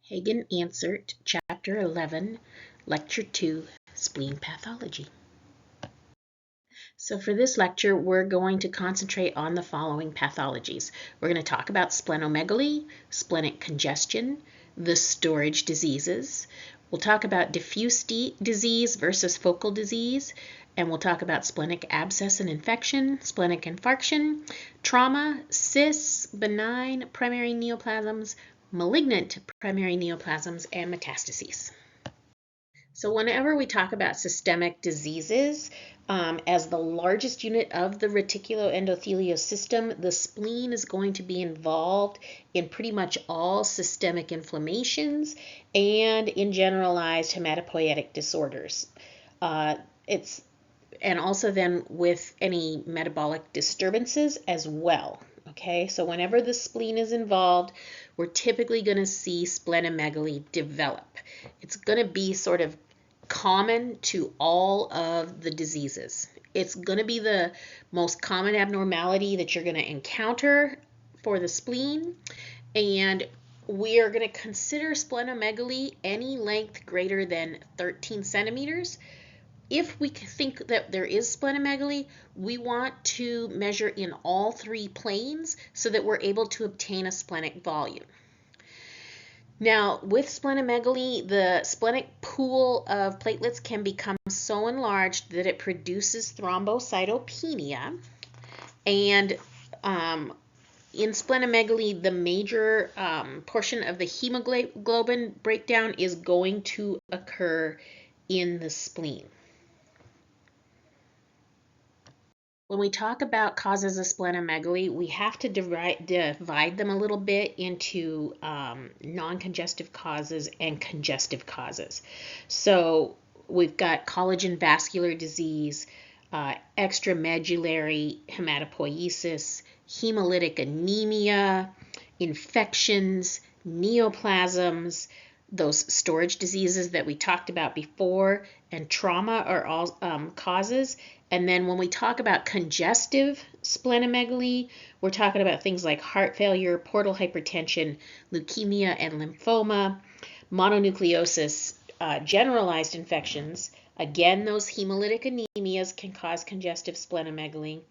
Hagen Ansert, Chapter 11, Lecture 2, Spleen Pathology. So for this lecture, we're going to concentrate on the following pathologies. We're going to talk about splenomegaly, splenic congestion, the storage diseases. We'll talk about diffuse disease versus focal disease, and we'll talk about splenic abscess and infection, splenic infarction, trauma, cysts, benign primary neoplasms, malignant primary neoplasms, and metastases. So whenever we talk about systemic diseases, as the largest unit of the reticuloendothelial system, the spleen is going to be involved in pretty much all systemic inflammations and in generalized hematopoietic disorders. And also then with any metabolic disturbances as well. Okay, so whenever the spleen is involved, we're typically going to see splenomegaly develop. It's going to be sort of common to all of the diseases. It's going to be the most common abnormality that you're going to encounter for the spleen, and we are going to consider splenomegaly any length greater than 13 centimeters. If we think that there is splenomegaly, we want to measure in all three planes so that we're able to obtain a splenic volume. Now, with splenomegaly, the splenic pool of platelets can become so enlarged that it produces thrombocytopenia. And in splenomegaly, the major portion of the hemoglobin breakdown is going to occur in the spleen. When we talk about causes of splenomegaly, we have to divide them a little bit into non-congestive causes and congestive causes. So we've got collagen vascular disease, extramedullary hematopoiesis, hemolytic anemia, infections, neoplasms, those storage diseases that we talked about before, and trauma are all causes. And then when we talk about congestive splenomegaly, we're talking about things like heart failure, portal hypertension, leukemia and lymphoma, mononucleosis, generalized infections. Again, those hemolytic anemias can cause congestive splenomegaly,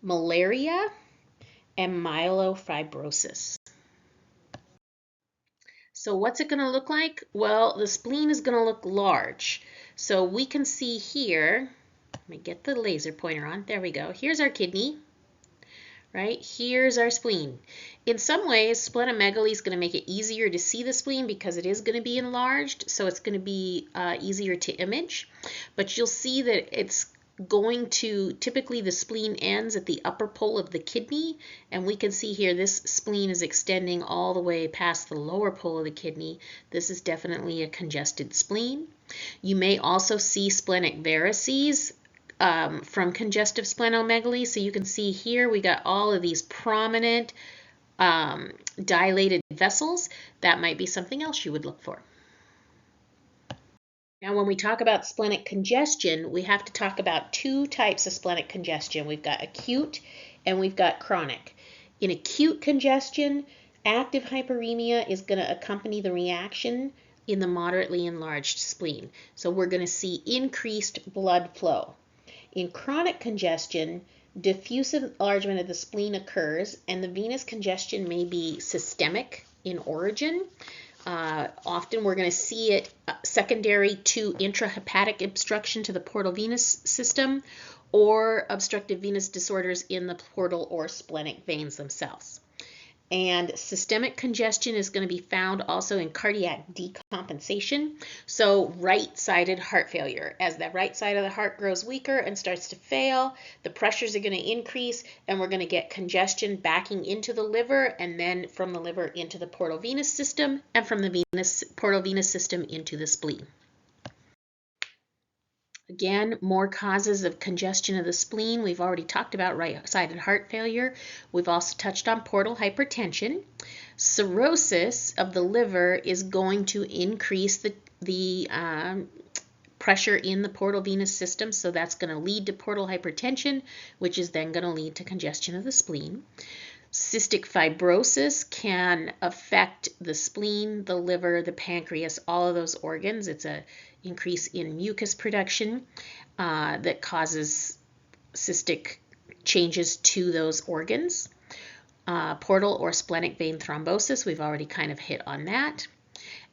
malaria, and myelofibrosis. So what's it going to look like? Well, the spleen is going to look large. So we can see here, let me get the laser pointer on. There we go. Here's our kidney, right? Here's our spleen. In some ways, splenomegaly is going to make it easier to see the spleen because it is going to be enlarged, so it's going to be easier to image. But you'll see that it's going to, typically the spleen ends at the upper pole of the kidney, and we can see here this spleen is extending all the way past the lower pole of the kidney. This is definitely a congested spleen. You may also see splenic varices from congestive splenomegaly. So you can see here we got all of these prominent dilated vessels. That might be something else you would look for. Now, when we talk about splenic congestion, we have to talk about two types of splenic congestion. We've got acute and we've got chronic. In acute congestion, active hyperemia is going to accompany the reaction in the moderately enlarged spleen. So we're going to see increased blood flow. In chronic congestion, diffuse enlargement of the spleen occurs, and the venous congestion may be systemic in origin. Often we're going to see it secondary to intrahepatic obstruction to the portal venous system or obstructive venous disorders in the portal or splenic veins themselves. And systemic congestion is going to be found also in cardiac decompensation. So right-sided heart failure. As the right side of the heart grows weaker and starts to fail, the pressures are going to increase, and we're going to get congestion backing into the liver, and then from the liver into the portal venous system, and from the portal venous system into the spleen. Again, more causes of congestion of the spleen. We've already talked about right-sided heart failure. We've also touched on portal hypertension. Cirrhosis of the liver is going to increase the pressure in the portal venous system, so that's going to lead to portal hypertension, which is then going to lead to congestion of the spleen. Cystic fibrosis can affect the spleen, the liver, the pancreas, all of those organs. It's an increase in mucus production that causes cystic changes to those organs. Portal or splenic vein thrombosis, we've already kind of hit on that.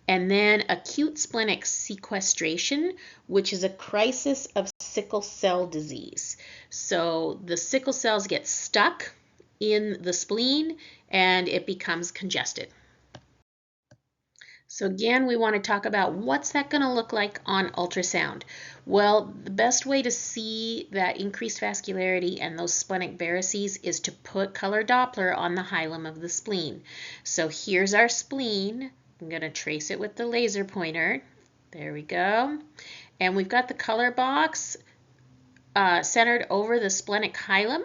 And then acute splenic sequestration, which is a crisis of sickle cell disease. So the sickle cells get stuck in the spleen and it becomes congested. So again, we want to talk about what's that going to look like on ultrasound. Well, the best way to see that increased vascularity and those splenic varices is to put color Doppler on the hilum of the spleen. So here's our spleen. I'm going to trace it with the laser pointer. There we go. And we've got the color box centered over the splenic hilum.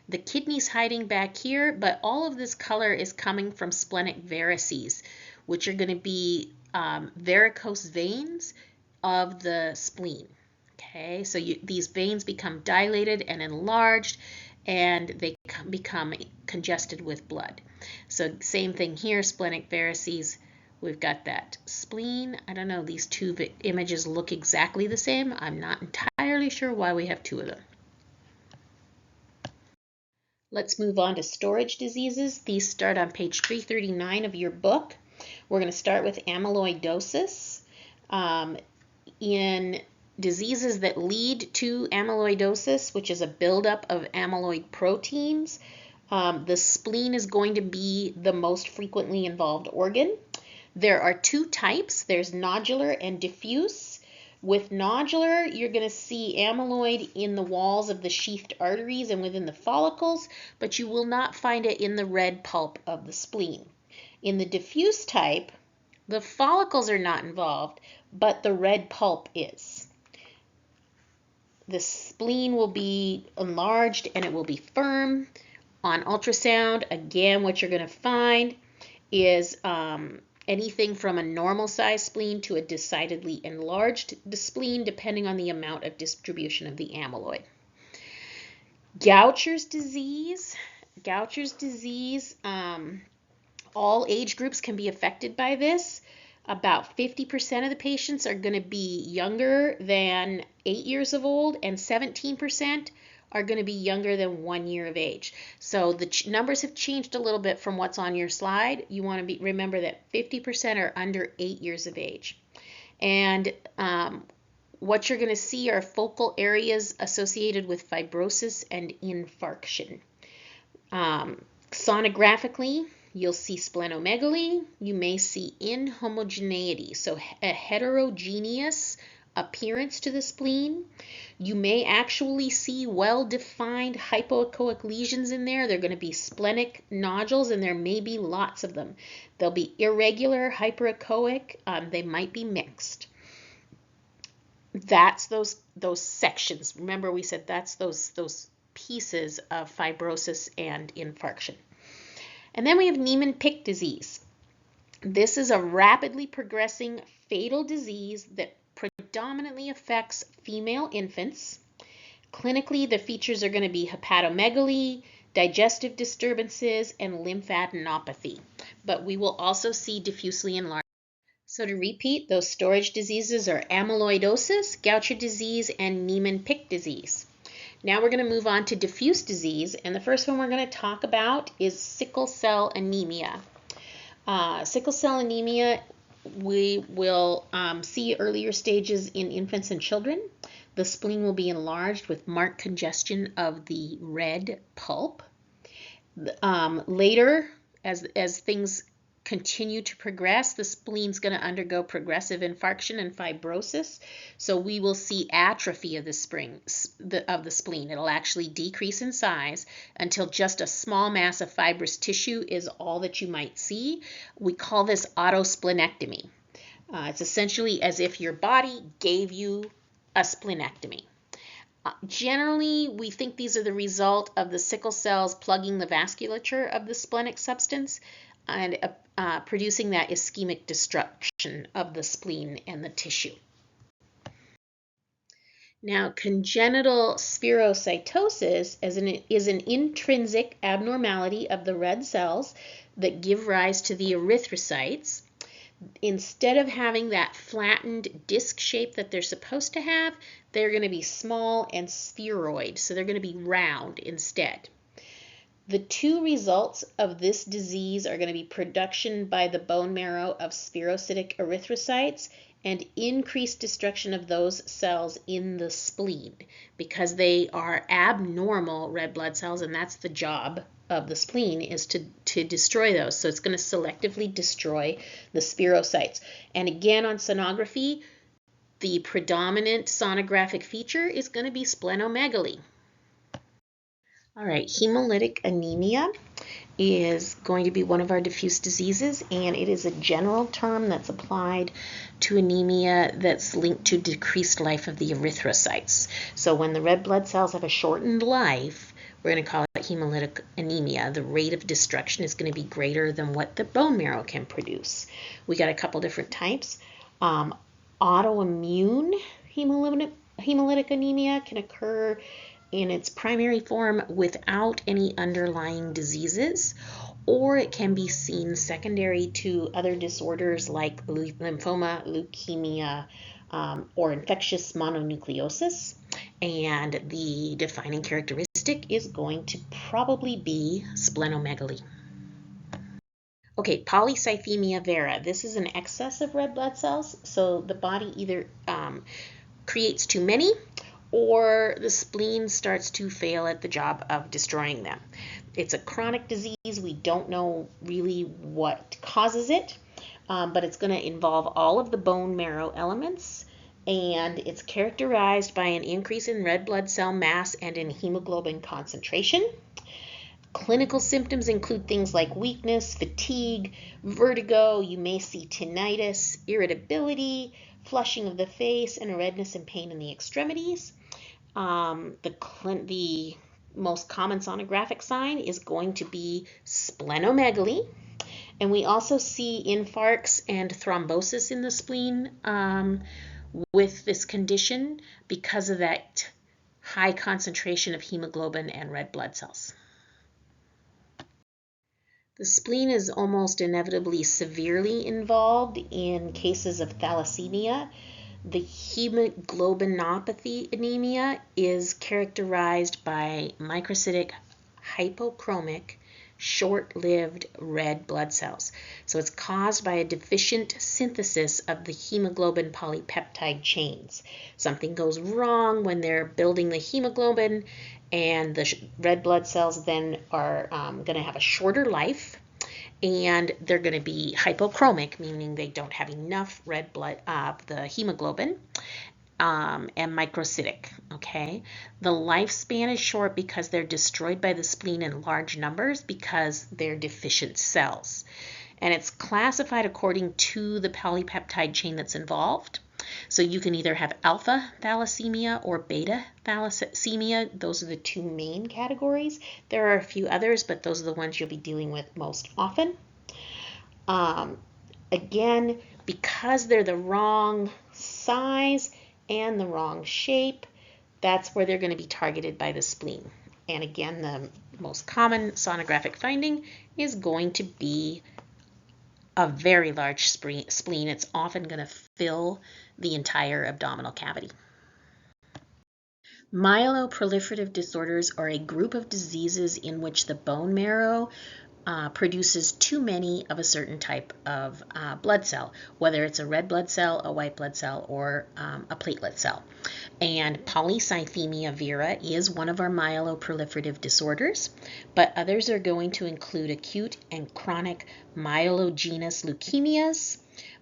The kidney's hiding back here, but all of this color is coming from splenic varices, which are going to be varicose veins of the spleen. Okay, so these veins become dilated and enlarged, and they become congested with blood. So same thing here, splenic varices. We've got that spleen. I don't know, these two images look exactly the same. I'm not entirely sure why we have two of them. Let's move on to storage diseases. These start on page 339 of your book. We're going to start with amyloidosis. In diseases that lead to amyloidosis, which is a buildup of amyloid proteins, the spleen is going to be the most frequently involved organ. There are two types. There's nodular and diffuse. With nodular, you're going to see amyloid in the walls of the sheathed arteries and within the follicles, but you will not find it in the red pulp of the spleen. In the diffuse type, the follicles are not involved, but the red pulp is. The spleen will be enlarged and it will be firm. On ultrasound, again, what you're going to find is anything from a normal size spleen to a decidedly enlarged spleen, depending on the amount of distribution of the amyloid. Gaucher's disease. All age groups can be affected by this. About 50% of the patients are going to be younger than 8 years of old, and 17% are going to be younger than 1 year of age. So the numbers have changed a little bit from what's on your slide. You want to remember that 50% are under 8 years of age. And what you're going to see are focal areas associated with fibrosis and infarction. Sonographically, you'll see splenomegaly. You may see inhomogeneity, so a heterogeneous appearance to the spleen. You may actually see well-defined hypoechoic lesions in there. They're going to be splenic nodules, and there may be lots of them. They'll be irregular, hyperechoic. They might be mixed. That's those sections. Remember, we said that's those pieces of fibrosis and infarction. And then we have Niemann-Pick disease. This is a rapidly progressing fatal disease that predominantly affects female infants. Clinically, the features are going to be hepatomegaly, digestive disturbances, and lymphadenopathy. But we will also see diffusely enlarged. So to repeat, those storage diseases are amyloidosis, Gaucher disease, and Niemann-Pick disease. Now we're going to move on to diffuse disease, and the first one we're going to talk about is sickle cell anemia. Sickle cell anemia, we will see earlier stages in infants and children. The spleen will be enlarged with marked congestion of the red pulp. Later, as things continue to progress, the spleen's going to undergo progressive infarction and fibrosis. So we will see atrophy of the spleen. It'll actually decrease in size until just a small mass of fibrous tissue is all that you might see. We call this autosplenectomy. It's essentially as if your body gave you a splenectomy. Generally, we think these are the result of the sickle cells plugging the vasculature of the splenic substance and producing that ischemic destruction of the spleen and the tissue. Now, congenital spherocytosis is an intrinsic abnormality of the red cells that give rise to the erythrocytes. Instead of having that flattened disc shape that they're supposed to have, they're going to be small and spheroid, so they're going to be round instead. The two results of this disease are going to be production by the bone marrow of spherocytic erythrocytes and increased destruction of those cells in the spleen because they are abnormal red blood cells, and that's the job of the spleen, is to destroy those. So it's going to selectively destroy the spherocytes. And again, on sonography, the predominant sonographic feature is going to be splenomegaly. All right, hemolytic anemia is going to be one of our diffuse diseases, and it is a general term that's applied to anemia that's linked to decreased life of the erythrocytes. So when the red blood cells have a shortened life, we're going to call it hemolytic anemia. The rate of destruction is going to be greater than what the bone marrow can produce. We got a couple different types. Autoimmune hemolytic anemia can occur in its primary form without any underlying diseases, or it can be seen secondary to other disorders like lymphoma, leukemia, or infectious mononucleosis. And the defining characteristic is going to probably be splenomegaly. Okay, polycythemia vera. This is an excess of red blood cells, so the body either creates too many or the spleen starts to fail at the job of destroying them. It's a chronic disease. We don't know really what causes it, but it's going to involve all of the bone marrow elements, and it's characterized by an increase in red blood cell mass and in hemoglobin concentration. Clinical symptoms include things like weakness, fatigue, vertigo. You may see tinnitus, irritability, flushing of the face, and redness and pain in the extremities. The most common sonographic sign is going to be splenomegaly. And we also see infarcts and thrombosis in the spleen with this condition because of that high concentration of hemoglobin and red blood cells. The spleen is almost inevitably severely involved in cases of thalassemia. The hemoglobinopathy anemia is characterized by microcytic hypochromic short-lived red blood cells. So it's caused by a deficient synthesis of the hemoglobin polypeptide chains. Something goes wrong when they're building the hemoglobin, and the red blood cells then are going to have a shorter life, and they're going to be hypochromic, meaning they don't have enough red blood of the hemoglobin, and microcytic. Okay, the lifespan is short because they're destroyed by the spleen in large numbers because they're deficient cells, and it's classified according to the polypeptide chain that's involved. So you can either have alpha thalassemia or beta thalassemia. Those are the two main categories. There are a few others, but those are the ones you'll be dealing with most often. Again, because they're the wrong size and the wrong shape, that's where they're going to be targeted by the spleen. And again, the most common sonographic finding is going to be a very large spleen. It's often going to fill the entire abdominal cavity. Myeloproliferative disorders are a group of diseases in which the bone marrow produces too many of a certain type of blood cell, whether it's a red blood cell, a white blood cell, or a platelet cell. And polycythemia vera is one of our myeloproliferative disorders, but others are going to include acute and chronic myelogenous leukemias,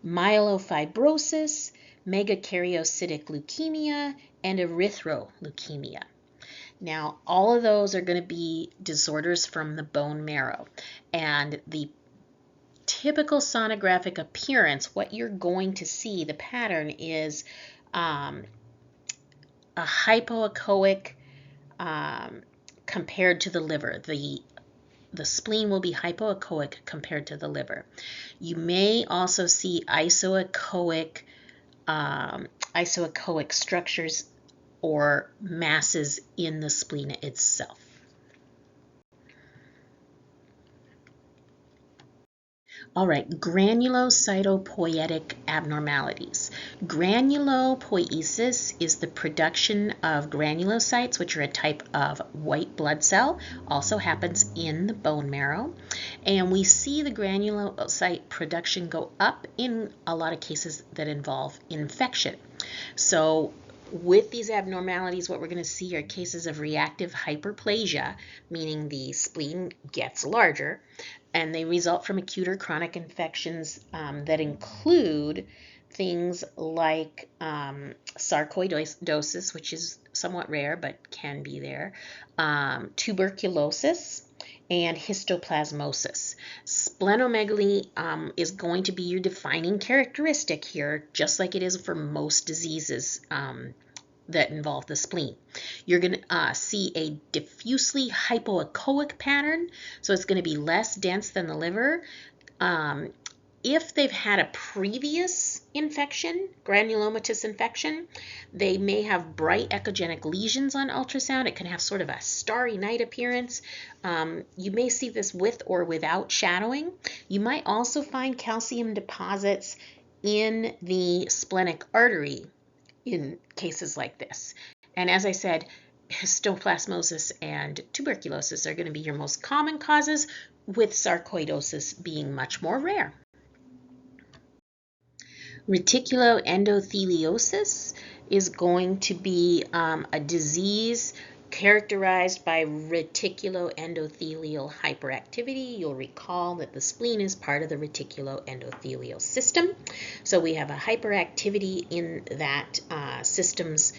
myelofibrosis, megakaryocytic leukemia, and erythroleukemia. Now, all of those are going to be disorders from the bone marrow. And the typical sonographic appearance, what you're going to see, the pattern is a hypoechoic compared to the liver. The spleen will be hypoechoic compared to the liver. You may also see isoechoic structures or masses in the spleen itself. All right, granulocytopoietic abnormalities. Granulopoiesis is the production of granulocytes, which are a type of white blood cell, also happens in the bone marrow. And we see the granulocyte production go up in a lot of cases that involve infection. So with these abnormalities, what we're going to see are cases of reactive hyperplasia, meaning the spleen gets larger, and they result from acute or chronic infections that include things like sarcoidosis, which is somewhat rare but can be there, tuberculosis, and histoplasmosis. Splenomegaly is going to be your defining characteristic here, just like it is for most diseases that involve the spleen. You're going to see a diffusely hypoechoic pattern, so it's going to be less dense than the liver. If they've had a previous infection, granulomatous infection, they may have bright echogenic lesions on ultrasound. It can have sort of a starry night appearance. You may see this with or without shadowing. You might also find calcium deposits in the splenic artery in cases like this. And as I said, histoplasmosis and tuberculosis are going to be your most common causes, with sarcoidosis being much more rare. Reticuloendotheliosis is going to be a disease characterized by reticuloendothelial hyperactivity. You'll recall that the spleen is part of the reticuloendothelial system. So we have a hyperactivity in that system's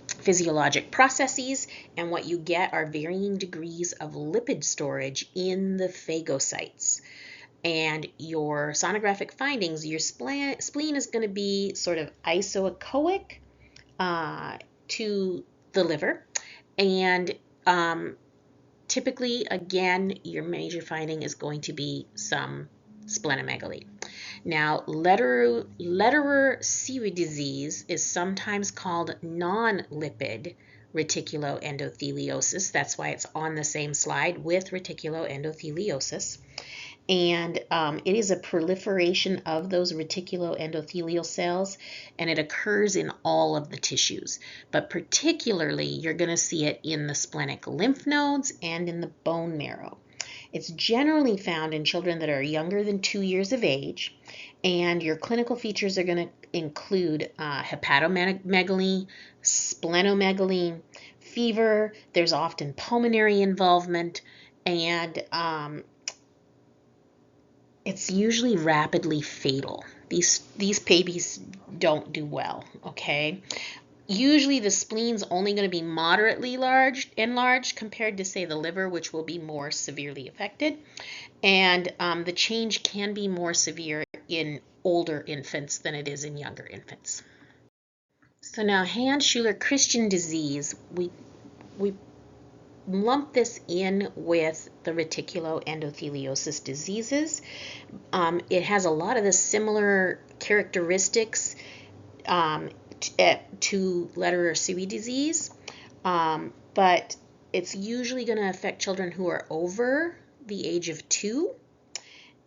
physiologic processes, and what you get are varying degrees of lipid storage in the phagocytes. And your sonographic findings, your spleen is going to be sort of isoechoic to the liver. And typically, again, your major finding is going to be some splenomegaly. Now, Lederer-Seary disease is sometimes called non-lipid reticuloendotheliosis. That's why it's on the same slide with reticuloendotheliosis. And it is a proliferation of those reticuloendothelial cells, and it occurs in all of the tissues. But particularly, you're going to see it in the splenic lymph nodes and in the bone marrow. It's generally found in children that are younger than 2 years of age, and your clinical features are going to include hepatomegaly, splenomegaly, fever. There's often pulmonary involvement, and it's usually rapidly fatal. These babies don't do well, okay? Usually the spleen's only going to be moderately enlarged compared to, say, the liver, which will be more severely affected. And the change can be more severe in older infants than it is in younger infants. So now Hand-Schuler-Christian disease, we lump this in with the reticuloendotheliosis diseases. It has a lot of the similar characteristics to Lederer-Seary disease, but it's usually going to affect children who are over the age of 2,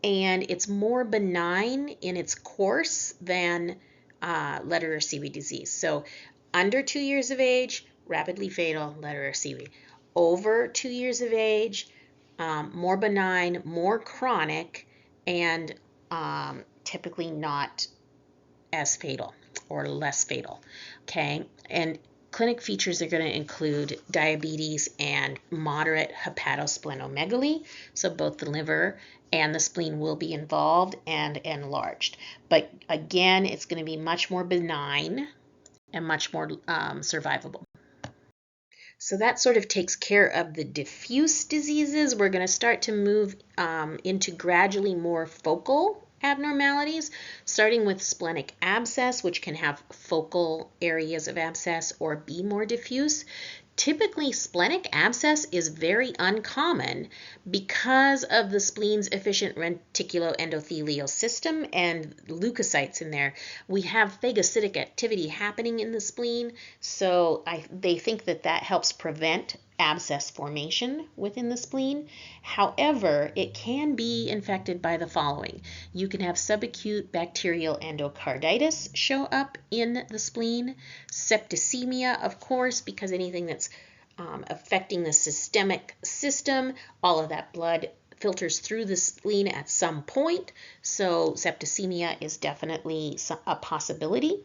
and it's more benign in its course than Lederer-Seary disease. So under 2 years of age, rapidly fatal, Lederer-Seary. Over 2 years of age, more benign, more chronic, and typically not as fatal or less fatal. Okay, and clinic features are going to include diabetes and moderate hepatosplenomegaly. So both the liver and the spleen will be involved and enlarged. But again, it's going to be much more benign and much more survivable. So that sort of takes care of the diffuse diseases. We're going to start to move into gradually more focal abnormalities, starting with splenic abscess, which can have focal areas of abscess or be more diffuse. Typically, splenic abscess is very uncommon because of the spleen's efficient reticuloendothelial system and leukocytes in there. We have phagocytic activity happening in the spleen, so they think that helps prevent abscess formation within the spleen. However, it can be infected by the following. You can have subacute bacterial endocarditis show up in the spleen, septicemia, of course, because anything that's affecting the systemic system, all of that blood filters through the spleen at some point, so septicemia is definitely a possibility.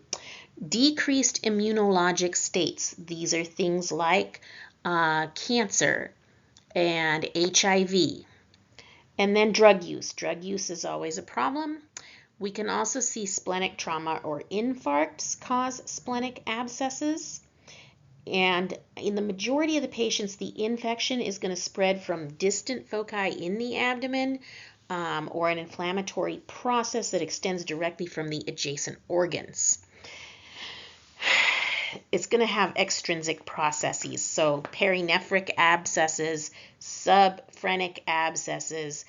Decreased immunologic states. These are things like cancer and HIV. And then drug use. Drug use is always a problem. We can also see splenic trauma or infarcts cause splenic abscesses. And in the majority of the patients, the infection is going to spread from distant foci in the abdomen or an inflammatory process that extends directly from the adjacent organs. It's going to have extrinsic processes, so perinephric abscesses, subphrenic abscesses.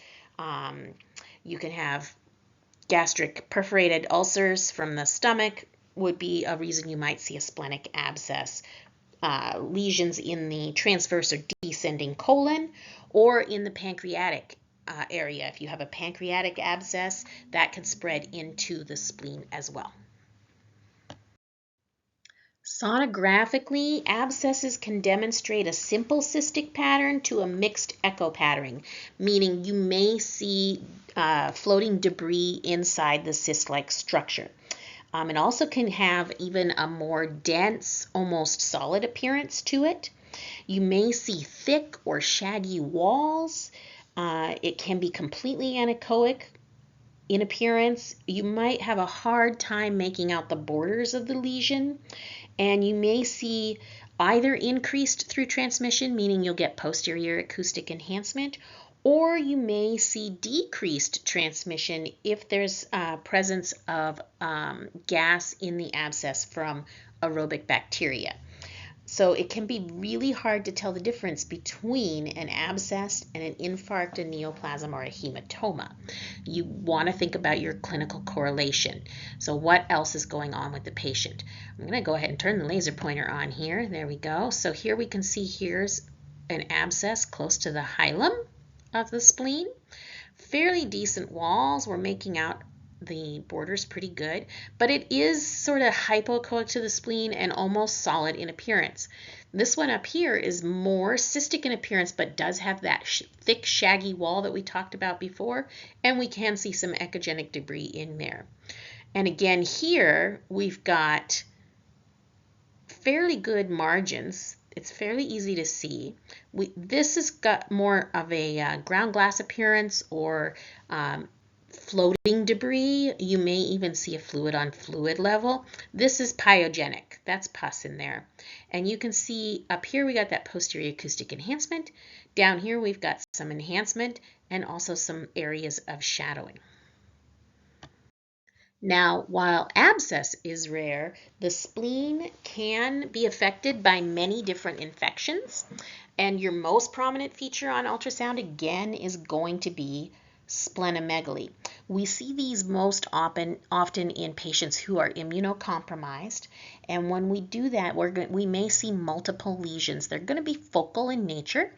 You can have gastric perforated ulcers from the stomach would be a reason you might see a splenic abscess. Lesions in the transverse or descending colon or in the pancreatic area. If you have a pancreatic abscess, that can spread into the spleen as well. Sonographically, abscesses can demonstrate a simple cystic pattern to a mixed echo pattern, meaning you may see floating debris inside the cyst-like structure. It also can have even a more dense, almost solid appearance to it. You may see thick or shaggy walls. It can be completely anechoic in appearance. You might have a hard time making out the borders of the lesion. And you may see either increased through transmission, meaning you'll get posterior acoustic enhancement, or you may see decreased transmission if there's presence of gas in the abscess from aerobic bacteria. So it can be really hard to tell the difference between an abscess and an infarct, a neoplasm, or a hematoma. You want to think about your clinical correlation. So what else is going on with the patient? I'm going to go ahead and turn the laser pointer on here. There we go. So here we can see here's an abscess close to the hilum of the spleen. Fairly decent walls. We're making out the borders pretty good, but it is sort of hypoechoic to the spleen and almost solid in appearance. This one up here is more cystic in appearance, but does have that thick, shaggy wall that we talked about before, and we can see some echogenic debris in there. And again, here we've got fairly good margins. It's fairly easy to see. This has got more of a ground glass appearance or floating debris. You may even see a fluid on fluid level. This is pyogenic. That's pus in there. And you can see up here we got that posterior acoustic enhancement. Down here we've got some enhancement and also some areas of shadowing. Now, while abscess is rare, the spleen can be affected by many different infections. And your most prominent feature on ultrasound, again, is going to be splenomegaly. We see these most often in patients who are immunocompromised, and when we do that, we may see multiple lesions. They're going to be focal in nature,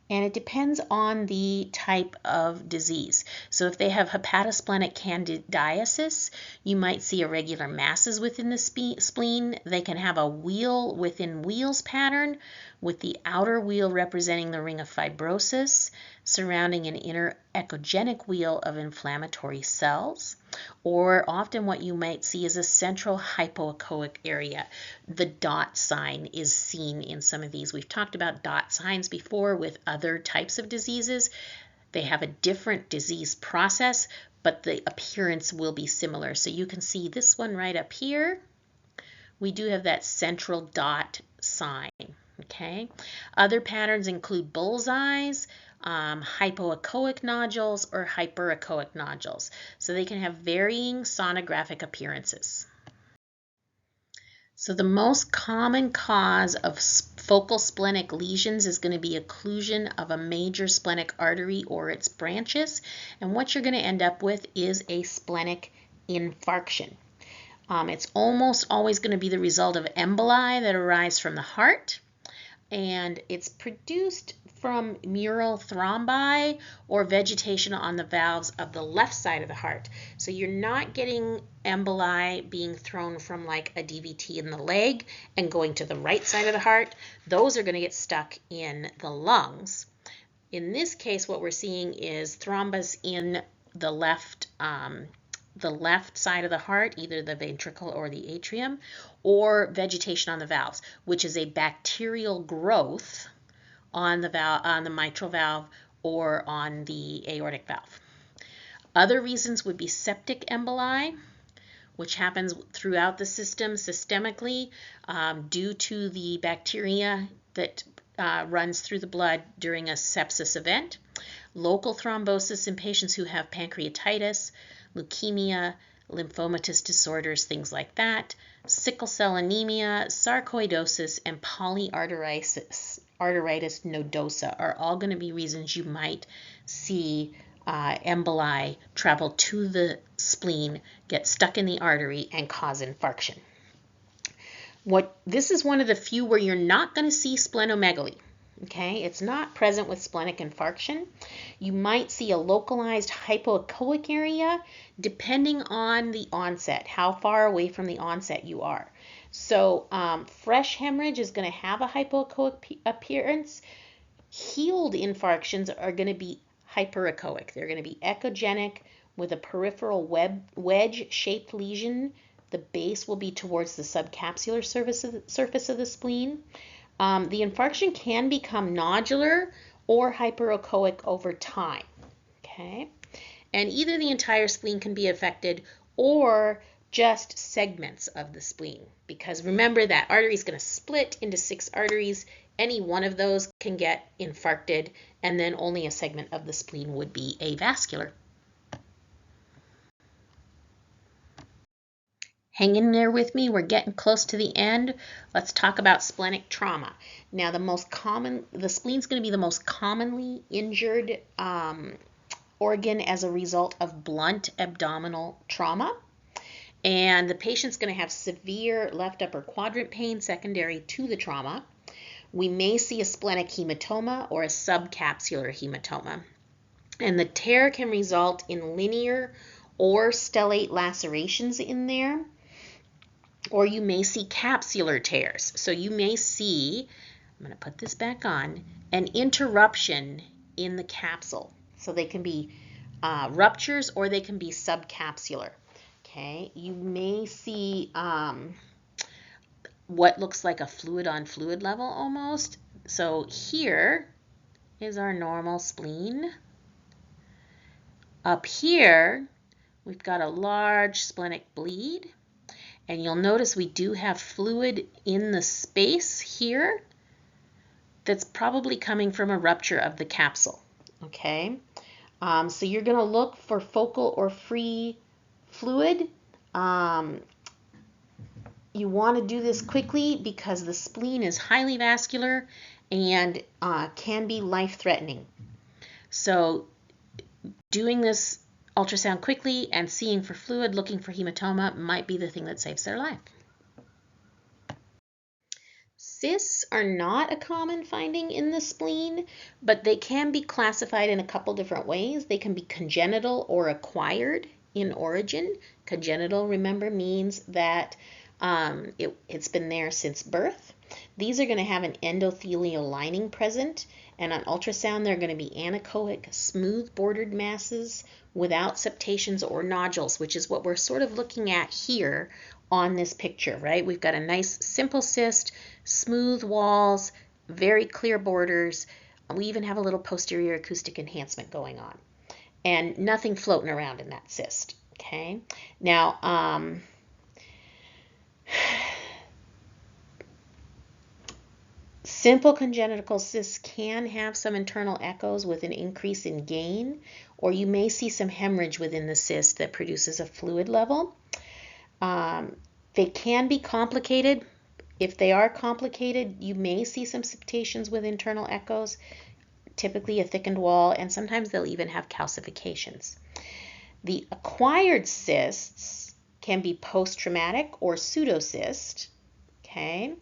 and it depends on the type of disease. So if they have hepatosplenic candidiasis, you might see irregular masses within the spleen. They can have a wheel within wheels pattern, with the outer wheel representing the ring of fibrosis, surrounding an inner echogenic wheel of inflammatory cells. Or often what you might see is a central hypoechoic area. The dot sign is seen in some of these. We've talked about dot signs before with other types of diseases. They have a different disease process, but the appearance will be similar. So you can see this one right up here. We do have that central dot sign. Okay. Other patterns include bullseyes, hypoechoic nodules, or hyperechoic nodules. So they can have varying sonographic appearances. So the most common cause of focal splenic lesions is going to be occlusion of a major splenic artery or its branches. And what you're going to end up with is a splenic infarction. It's almost always going to be the result of emboli that arise from the heart, and it's produced from mural thrombi or vegetation on the valves of the left side of the heart. So you're not getting emboli being thrown from like a DVT in the leg and going to the right side of the heart. Those are going to get stuck in the lungs. In this case, what we're seeing is thrombus in the left side of the heart, either the ventricle or the atrium, or vegetation on the valves, which is a bacterial growth on the valve, on the mitral valve, or on the aortic valve. Other reasons would be septic emboli, which happens throughout the system systemically due to the bacteria that runs through the blood during a sepsis event. Local thrombosis in patients who have pancreatitis, leukemia, lymphomatous disorders, things like that. Sickle cell anemia, sarcoidosis, and polyarteritis nodosa are all going to be reasons you might see emboli travel to the spleen, get stuck in the artery, and cause infarction. This is one of the few where you're not going to see splenomegaly. Okay, it's not present with splenic infarction. You might see a localized hypoechoic area depending on the onset, how far away from the onset you are. So fresh hemorrhage is going to have a hypoechoic appearance. Healed infarctions are going to be hyperechoic. They're going to be echogenic with a peripheral wedge-shaped lesion. The base will be towards the subcapsular surface of the spleen. The infarction can become nodular or hyperechoic over time, okay? And either the entire spleen can be affected or just segments of the spleen, because remember that artery is going to split into 6 arteries. Any one of those can get infarcted, and then only a segment of the spleen would be avascular. Hang in there with me. We're getting close to the end. Let's talk about splenic trauma. Now, the spleen is going to be the most commonly injured organ as a result of blunt abdominal trauma. And the patient's going to have severe left upper quadrant pain secondary to the trauma. We may see a splenic hematoma or a subcapsular hematoma. And the tear can result in linear or stellate lacerations in there. Or you may see capsular tears. So you may see, I'm going to put this back on, an interruption in the capsule. So they can be ruptures or they can be subcapsular. Okay, you may see what looks like a fluid on fluid level almost. So here is our normal spleen. Up here, we've got a large splenic bleed. And you'll notice we do have fluid in the space here that's probably coming from a rupture of the capsule, okay? So you're going to look for focal or free fluid. You want to do this quickly because the spleen is highly vascular and can be life-threatening. So doing this ultrasound quickly and seeing for fluid, looking for hematoma might be the thing that saves their life. Cysts are not a common finding in the spleen, but they can be classified in a couple different ways. They can be congenital or acquired in origin. Congenital, remember, means that it's been there since birth. These are going to have an endothelial lining present, and on ultrasound they're going to be anechoic, smooth bordered masses without septations or nodules, which is what we're sort of looking at here on this picture, right? We've got a nice simple cyst, smooth walls, very clear borders. We even have a little posterior acoustic enhancement going on, and nothing floating around in that cyst, okay? Now, Simple congenital cysts can have some internal echoes with an increase in gain, or you may see some hemorrhage within the cyst that produces a fluid level. They can be complicated. If they are complicated, you may see some septations with internal echoes, typically a thickened wall, and sometimes they'll even have calcifications. The acquired cysts can be post-traumatic or pseudocyst. Okay.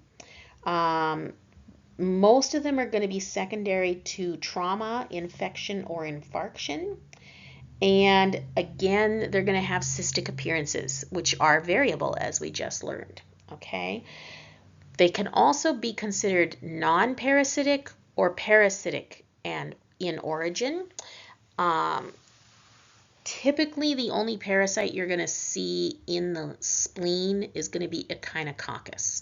Most of them are going to be secondary to trauma, infection, or infarction. And again, they're going to have cystic appearances, which are variable, as we just learned. Okay. They can also be considered non-parasitic or parasitic and in origin. Typically, the only parasite you're going to see in the spleen is going to be Echinococcus.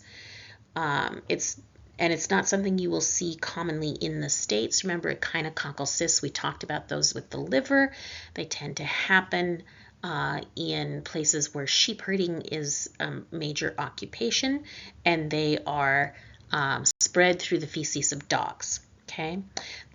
It's not something you will see commonly in the States. Remember, echinococcal cysts, we talked about those with the liver. They tend to happen in places where sheep herding is a major occupation, and they are spread through the feces of dogs. Okay.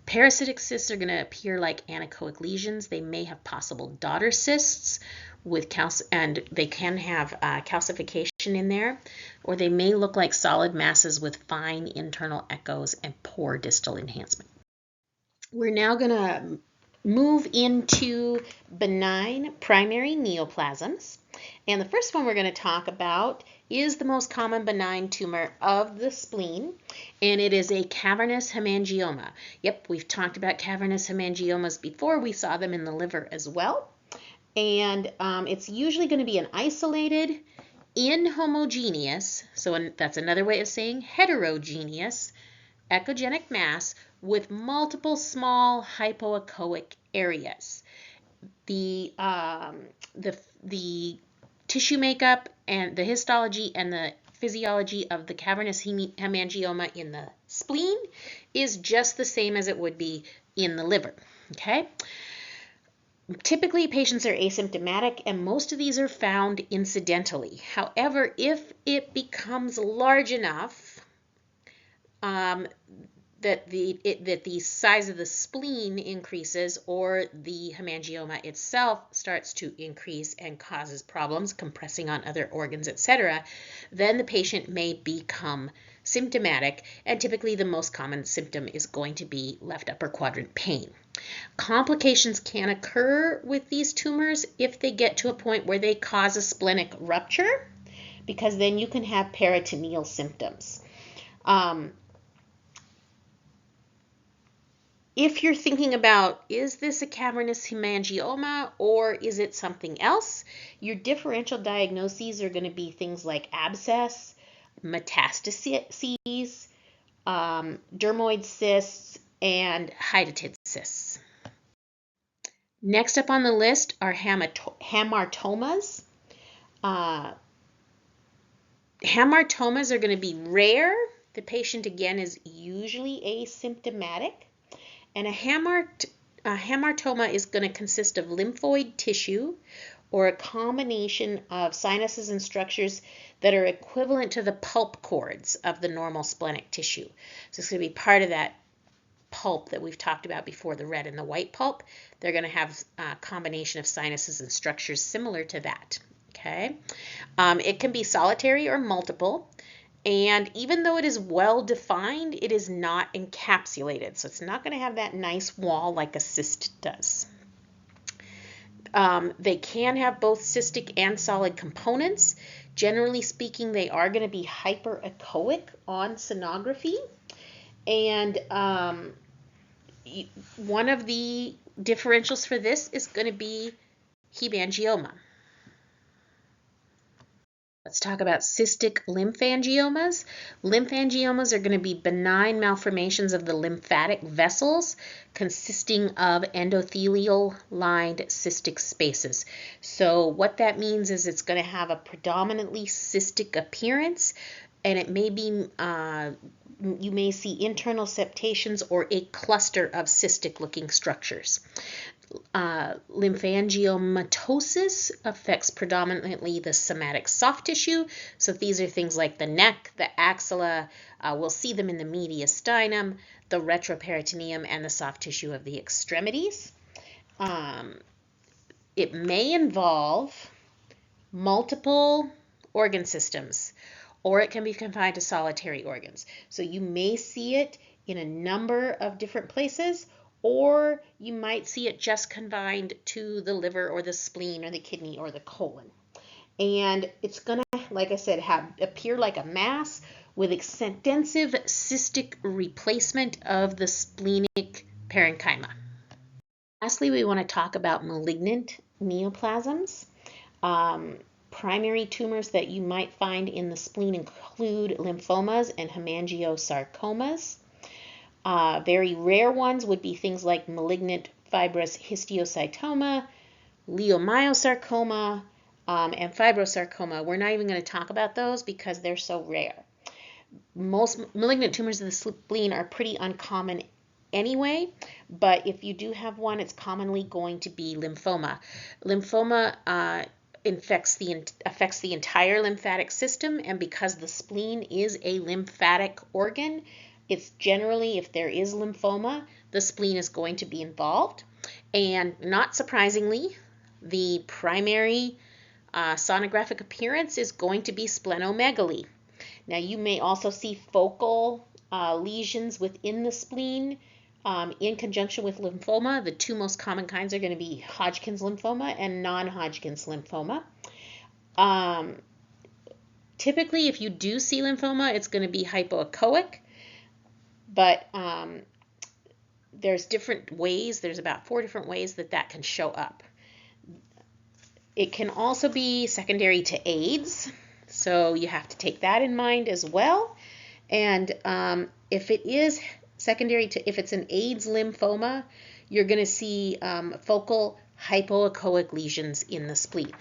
Parasitic cysts are going to appear like anechoic lesions. They may have possible daughter cysts with and they can have calcification in there, or they may look like solid masses with fine internal echoes and poor distal enhancement. We're now going to move into benign primary neoplasms. And the first one we're going to talk about is the most common benign tumor of the spleen, and it is a cavernous hemangioma. Yep, we've talked about cavernous hemangiomas before. We saw them in the liver as well. And it's usually going to be an isolated, inhomogeneous, so that's another way of saying heterogeneous, echogenic mass with multiple small hypoechoic areas. The tissue makeup and the histology and the physiology of the cavernous hemangioma in the spleen is just the same as it would be in the liver. Okay. Typically, patients are asymptomatic, and most of these are found incidentally. However, if it becomes large enough that the size of the spleen increases, or the hemangioma itself starts to increase and causes problems, compressing on other organs, etc., then the patient may become symptomatic, and typically the most common symptom is going to be left upper quadrant pain. Complications can occur with these tumors if they get to a point where they cause a splenic rupture, because then you can have peritoneal symptoms. If you're thinking about, is this a cavernous hemangioma or is it something else, your differential diagnoses are going to be things like abscess, metastases, dermoid cysts, and hydatid cysts. Next up on the list are hamartomas. Hamartomas are going to be rare. The patient, again, is usually asymptomatic. And a hamartoma is going to consist of lymphoid tissue, or a combination of sinuses and structures that are equivalent to the pulp cords of the normal splenic tissue. So it's going to be part of that pulp that we've talked about before, the red and the white pulp. They're going to have a combination of sinuses and structures similar to that. Okay, it can be solitary or multiple. And even though it is well defined, it is not encapsulated. So it's not going to have that nice wall like a cyst does. They can have both cystic and solid components. Generally speaking, they are going to be hyperechoic on sonography. And one of the differentials for this is going to be hemangioma. Let's talk about cystic lymphangiomas. Lymphangiomas are going to be benign malformations of the lymphatic vessels consisting of endothelial-lined cystic spaces. So what that means is it's going to have a predominantly cystic appearance, and it may be, you may see internal septations or a cluster of cystic-looking structures. Lymphangiomatosis affects predominantly the somatic soft tissue. So these are things like the neck, the axilla, we'll see them in the mediastinum, the retroperitoneum, and the soft tissue of the extremities. It may involve multiple organ systems, or it can be confined to solitary organs. So you may see it in a number of different places, or you might see it just confined to the liver or the spleen or the kidney or the colon. And it's going to, like I said, appear like a mass with extensive cystic replacement of the splenic parenchyma. Lastly, we want to talk about malignant neoplasms. Primary tumors that you might find in the spleen include lymphomas and hemangiosarcomas. Very rare ones would be things like malignant fibrous histiocytoma, leiomyosarcoma, and fibrosarcoma. We're not even going to talk about those because they're so rare. Most malignant tumors of the spleen are pretty uncommon anyway, but if you do have one, it's commonly going to be lymphoma. Lymphoma affects the entire lymphatic system, and because the spleen is a lymphatic organ, it's generally, if there is lymphoma, the spleen is going to be involved. And not surprisingly, the primary sonographic appearance is going to be splenomegaly. Now, you may also see focal lesions within the spleen in conjunction with lymphoma. The two most common kinds are going to be Hodgkin's lymphoma and non-Hodgkin's lymphoma. Typically, if you do see lymphoma, it's going to be hypoechoic, but there's different ways. There's about 4 different ways that can show up. It can also be secondary to AIDS, so you have to take that in mind as well. And if it is if it's an AIDS lymphoma, you're going to see focal hypoechoic lesions in the spleen.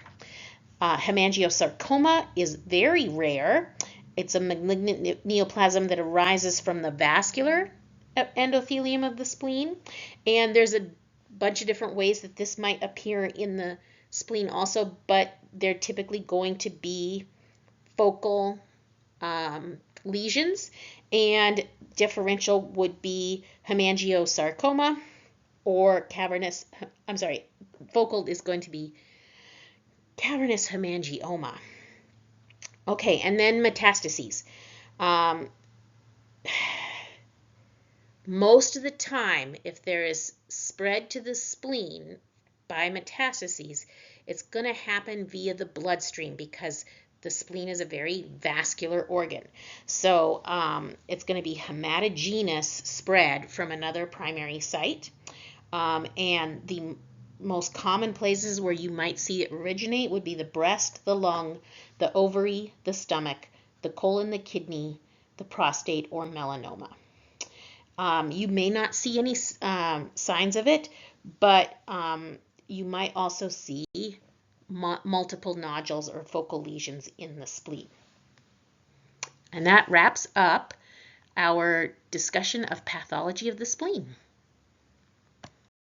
Hemangiosarcoma is very rare. It's a malignant neoplasm that arises from the vascular endothelium of the spleen. And there's a bunch of different ways that this might appear in the spleen also, but they're typically going to be focal lesions, and differential would be hemangiosarcoma or focal is going to be cavernous hemangioma. Okay, and then metastases. Most of the time, if there is spread to the spleen by metastases, it's going to happen via the bloodstream because the spleen is a very vascular organ. So it's going to be hematogenous spread from another primary site. And the most common places where you might see it originate would be the breast, the lung, the ovary, the stomach, the colon, the kidney, the prostate, or melanoma. You may not see any signs of it, but you might also see multiple nodules or focal lesions in the spleen. And that wraps up our discussion of pathology of the spleen.